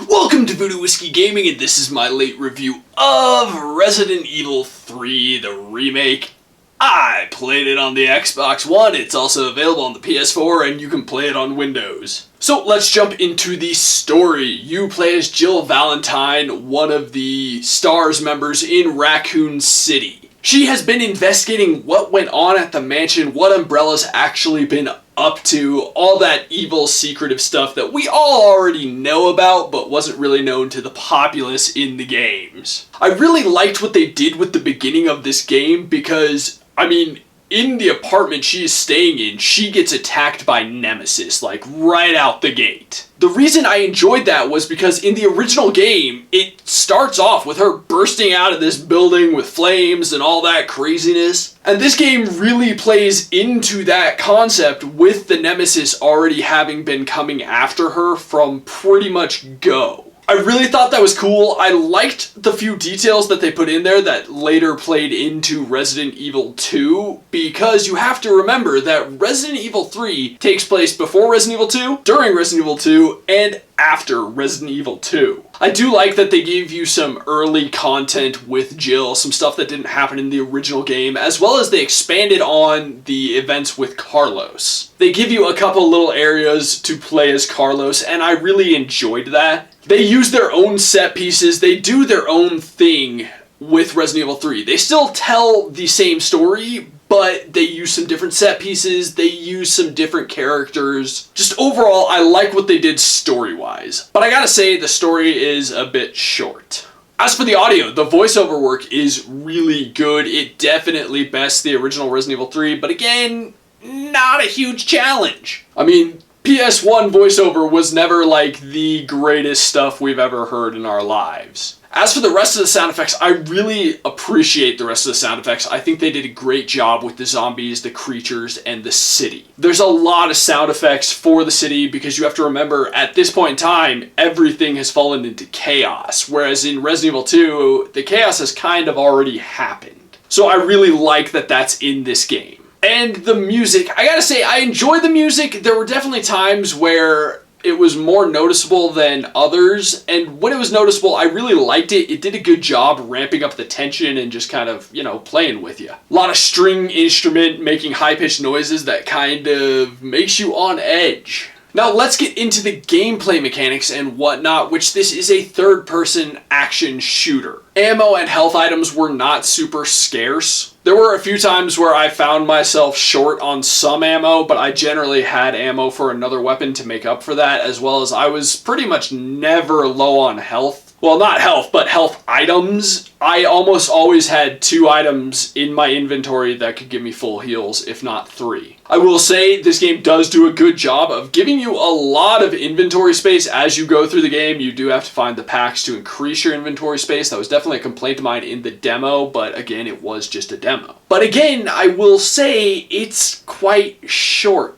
Welcome to Voodoo Whiskey Gaming, and this is my late review of Resident Evil 3, the remake. I played it on the Xbox One, it's also available on the PS4, and you can play it on Windows. So let's jump into the story. You play as Jill Valentine, one of the STARS members in Raccoon City. She has been investigating what went on at the mansion, what Umbrella's actually been up to, all that evil, secretive stuff that we all already know about, but wasn't really known to the populace in the games. I really liked what they did with the beginning of this game because, in the apartment she is staying in, she gets attacked by Nemesis, like, right out the gate. The reason I enjoyed that was because in the original game, it starts off with her bursting out of this building with flames and all that craziness. And this game really plays into that concept with the Nemesis already having been coming after her from pretty much go. I really thought that was cool. I liked the few details that they put in there that later played into Resident Evil 2, because you have to remember that Resident Evil 3 takes place before Resident Evil 2, during Resident Evil 2, and after Resident Evil 2. I do like that they gave you some early content with Jill, some stuff that didn't happen in the original game, as well as they expanded on the events with Carlos. They give you a couple little areas to play as Carlos, and I really enjoyed that. They use their own set pieces, they do their own thing with Resident Evil 3. They still tell the same story, but they use some different set pieces, they use some different characters. Just overall, I like what they did story-wise. But I gotta say, the story is a bit short. As for the audio, the voiceover work is really good. It definitely bests the original Resident Evil 3, but again, not a huge challenge. PS1 voiceover was never like the greatest stuff we've ever heard in our lives. As for the rest of the sound effects, I really appreciate the rest of the sound effects. I think they did a great job with the zombies, the creatures, and the city. There's a lot of sound effects for the city because you have to remember, at this point in time, everything has fallen into chaos, whereas in Resident Evil 2, the chaos has kind of already happened. So I really like that that's in this game. And the music, I gotta say, I enjoy the music. There were definitely times where it was more noticeable than others, and when it was noticeable, I really liked it. It did a good job ramping up the tension and just kind of, playing with you. A lot of string instrument making high-pitched noises that kind of makes you on edge. Now let's get into the gameplay mechanics and whatnot, which this is a third-person action shooter. Ammo and health items were not super scarce. There were a few times where I found myself short on some ammo, but I generally had ammo for another weapon to make up for that, as well as I was pretty much never low on health. Well, not health, but health items. I almost always had 2 items in my inventory that could give me full heals, if not 3. I will say this game does do a good job of giving you a lot of inventory space as you go through the game. You do have to find the packs to increase your inventory space. That was definitely a complaint of mine in the demo, but again, it was just a demo. But again, I will say it's quite short.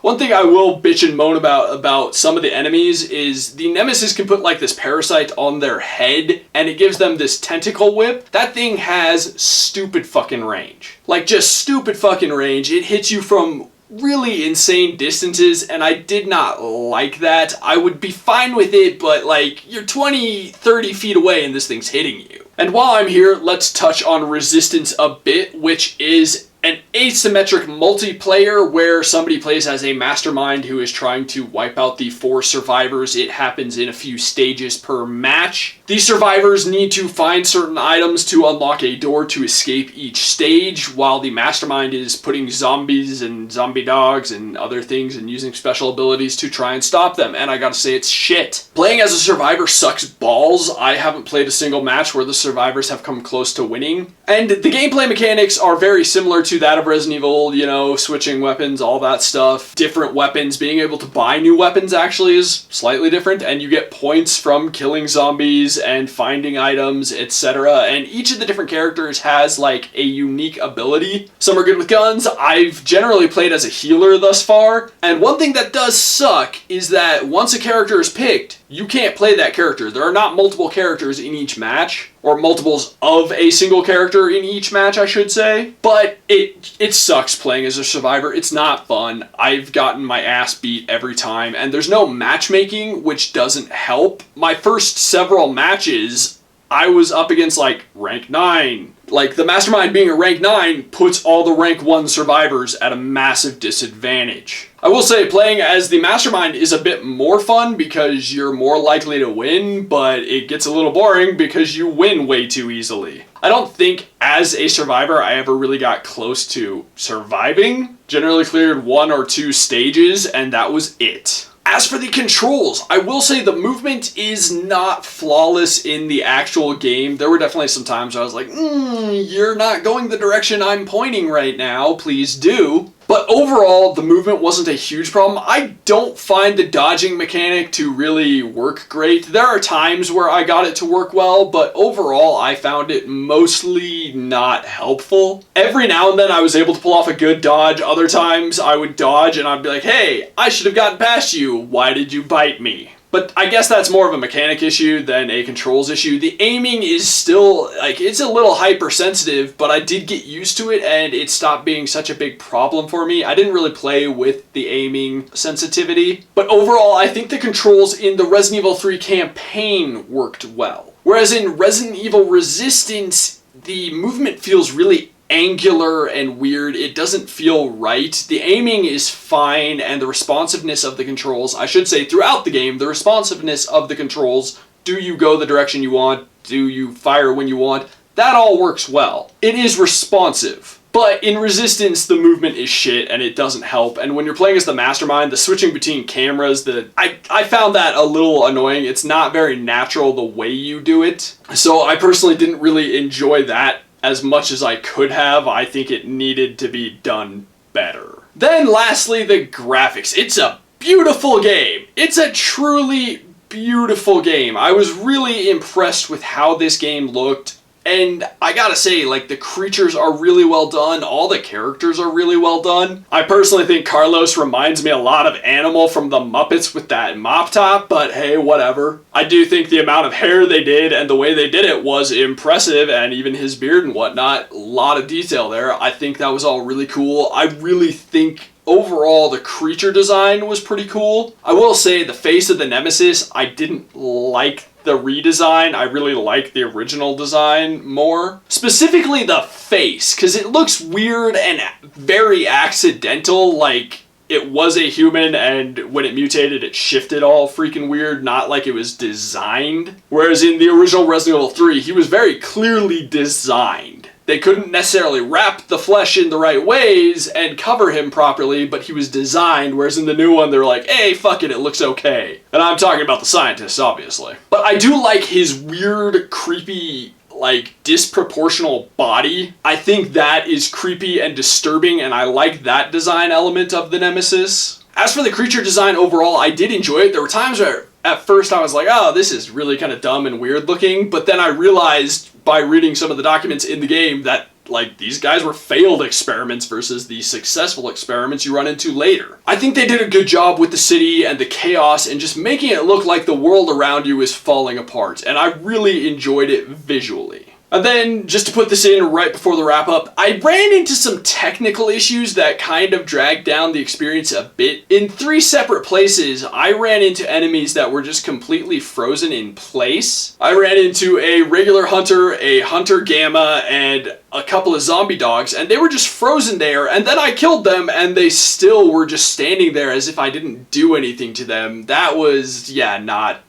One thing I will bitch and moan about some of the enemies is the Nemesis can put like this parasite on their head and it gives them this tentacle whip. That thing has stupid fucking range. Like, just stupid fucking range. It hits you from really insane distances, and I did not like that. I would be fine with it, but like, you're 20, 30 feet away and this thing's hitting you. And while I'm here, let's touch on Resistance a bit, which is an asymmetric multiplayer where somebody plays as a mastermind who is trying to wipe out the 4 survivors. It happens in a few stages per match. These survivors need to find certain items to unlock a door to escape each stage, while the mastermind is putting zombies and zombie dogs and other things and using special abilities to try and stop them. And I gotta say, it's shit. Playing as a survivor sucks balls. I haven't played a single match where the survivors have come close to winning. And the gameplay mechanics are very similar to that of Resident Evil, switching weapons, all that stuff. Different weapons, being able to buy new weapons actually is slightly different, and you get points from killing zombies and finding items, etc. And each of the different characters has like a unique ability. Some are good with guns. I've generally played as a healer thus far, and one thing that does suck is that once a character is picked, you can't play that character. There are not multiple characters in each match, or multiples of a single character in each match, I should say. But it sucks playing as a survivor. It's not fun. I've gotten my ass beat every time, and there's no matchmaking, which doesn't help. My first several matches, I was up against like rank 9. Like, the Mastermind being a rank 9 puts all the rank 1 survivors at a massive disadvantage. I will say playing as the Mastermind is a bit more fun because you're more likely to win, but it gets a little boring because you win way too easily. I don't think as a survivor I ever really got close to surviving. Generally cleared 1 or 2 stages, and that was it. As for the controls, I will say the movement is not flawless in the actual game. There were definitely some times where I was like, you're not going the direction I'm pointing right now, please do. But overall, the movement wasn't a huge problem. I don't find the dodging mechanic to really work great. There are times where I got it to work well, but overall, I found it mostly not helpful. Every now and then, I was able to pull off a good dodge. Other times, I would dodge and I'd be like, hey, I should have gotten past you. Why did you bite me? But I guess that's more of a mechanic issue than a controls issue. The aiming is still, like, it's a little hypersensitive, but I did get used to it and it stopped being such a big problem for me. I didn't really play with the aiming sensitivity. But overall, I think the controls in the Resident Evil 3 campaign worked well. Whereas in Resident Evil Resistance, the movement feels really angular and weird. It doesn't feel right. The aiming is fine, and the responsiveness of the controls, I should say throughout the game, the responsiveness of the controls, do you go the direction you want, do you fire when you want, that all works well. It is responsive. But in Resistance, the movement is shit and it doesn't help. And when you're playing as the Mastermind, the switching between cameras, I found that a little annoying. It's not very natural the way you do it. So I personally didn't really enjoy that as much as I could have. I think it needed to be done better. Then lastly, the graphics. It's a beautiful game. It's a truly beautiful game. I was really impressed with how this game looked. And I gotta say, like, the creatures are really well done. All the characters are really well done. I personally think Carlos reminds me a lot of Animal from the Muppets with that mop top, but hey, whatever. I do think the amount of hair they did and the way they did it was impressive, and even his beard and whatnot, a lot of detail there. I think that was all really cool. I really think overall the creature design was pretty cool. I will say the face of the Nemesis, I didn't like the redesign. I really like the original design more. Specifically the face, because it looks weird and very accidental, like it was a human and when it mutated it shifted all freaking weird, not like it was designed. Whereas in the original Resident Evil 3, he was very clearly designed. They couldn't necessarily wrap the flesh in the right ways and cover him properly, but he was designed, whereas in the new one, they're like, hey, fuck it, it looks okay. And I'm talking about the scientists, obviously. But I do like his weird, creepy, like, disproportional body. I think that is creepy and disturbing, and I like that design element of the Nemesis. As for the creature design overall, I did enjoy it. There were times where at first I was like, oh, this is really kind of dumb and weird looking, but then I realized by reading some of the documents in the game that, like, these guys were failed experiments versus the successful experiments you run into later. I think they did a good job with the city and the chaos and just making it look like the world around you is falling apart, and I really enjoyed it visually. And then, just to put this in right before the wrap-up, I ran into some technical issues that kind of dragged down the experience a bit. In 3 separate places, I ran into enemies that were just completely frozen in place. I ran into a regular hunter, a hunter gamma, and a couple of zombie dogs, and they were just frozen there, and then I killed them, and they still were just standing there as if I didn't do anything to them. That was, yeah, not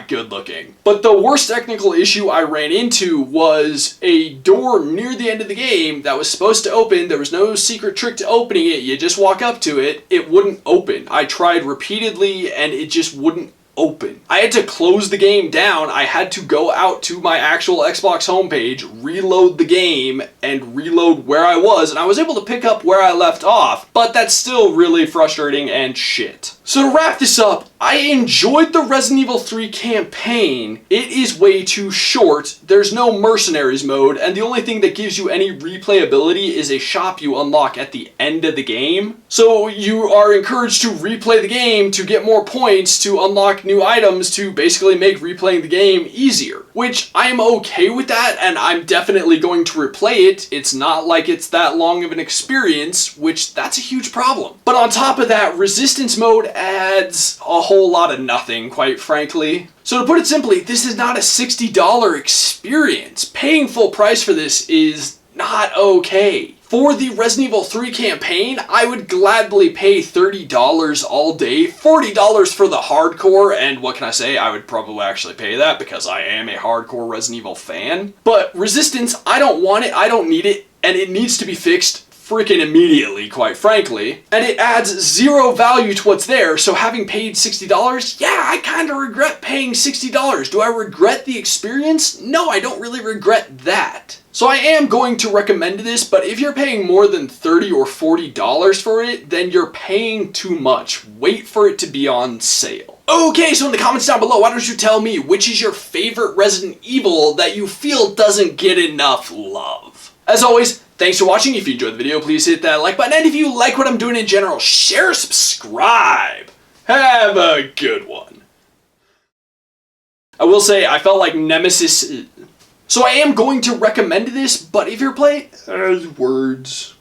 good looking. But the worst technical issue I ran into was a door near the end of the game that was supposed to open. There was no secret trick to opening it. You just walk up to it. It wouldn't open. I tried repeatedly and it just wouldn't open. I had to close the game down. I had to go out to my actual Xbox homepage, reload the game, and reload where I was, and I was able to pick up where I left off, but that's still really frustrating and shit. So to wrap this up, I enjoyed the Resident Evil 3 campaign. It is way too short, there's no mercenaries mode, and the only thing that gives you any replayability is a shop you unlock at the end of the game. So you are encouraged to replay the game to get more points, to unlock new items, to basically make replaying the game easier. Which I am okay with that, and I'm definitely going to replay it. It's not like it's that long of an experience, which that's a huge problem. But on top of that, resistance mode adds a whole lot of nothing, quite frankly. So to put it simply, this is not a $60 experience. Paying full price for this is not okay. For the Resident Evil 3 campaign, I would gladly pay $30 all day, $40 for the hardcore, and what can I say, I would probably actually pay that because I am a hardcore Resident Evil fan. But Resistance, I don't want it, I don't need it, and it needs to be fixed freaking immediately, quite frankly. And it adds zero value to what's there, so having paid $60, yeah, I kind of regret paying $60. Do I regret the experience? No, I don't really regret that. So I am going to recommend this, but if you're paying more than $30 or $40 for it, then you're paying too much. Wait for it to be on sale. Okay, so in the comments down below, why don't you tell me which is your favorite Resident Evil that you feel doesn't get enough love? As always, thanks for watching. If you enjoyed the video, please hit that like button. And if you like what I'm doing in general, share, subscribe. Have a good one. I will say, I felt like Nemesis... So I am going to recommend this, but if you're playing... words...